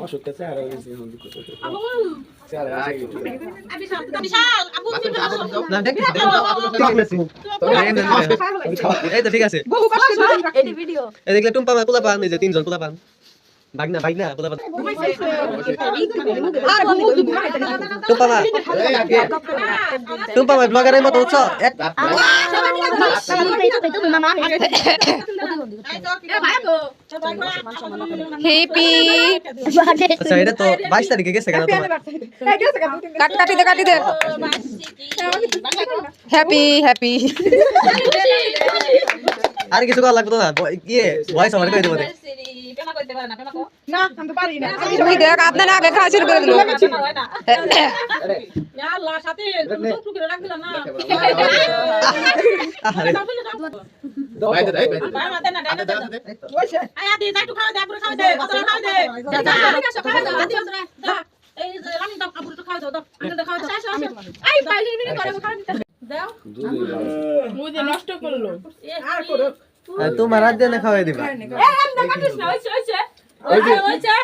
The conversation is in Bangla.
অসুখটা চেহারা হয়েছে এখন দুঃখ করতে এই তো ঠিক আছে দেখলে টুম্পা পোলা পান এই যে তিনজন পোলা পান ভাগনা পোলা পান টুম্পা ব্লগারের মতো হচ্ছ হ্যাপি আচ্ছা এটা তো 22 তারিখে গেছে কেন তোমার কাটি দে হ্যাপি আর কিছু করা লাগবে না ইয়ে ভয়েস আমার কই দেবো না আমি তো পারি না তুমি দেখ আপনারা আগে খাওয়া শুরু করে দিল আল্লাহ সাথে টুকটুক করে রাখদিলা না আরে ভাই মাতে না ডাইনা দে ওইছে আয়া দি যাই একটু খাওয়া দে আপুরে খাওয়া দে অতরা খাওয়া দে এই যে রানি দাও আপুরে খাওয়া দাও আগে খাওয়া দাও এই বাইরে মিনি করে খাওয়া দিতে দাও মুজে নষ্ট করলো আর করো তোমার রাত দেনে খাওয়াই দিবা এই আমি দেখাতিস না ওইছে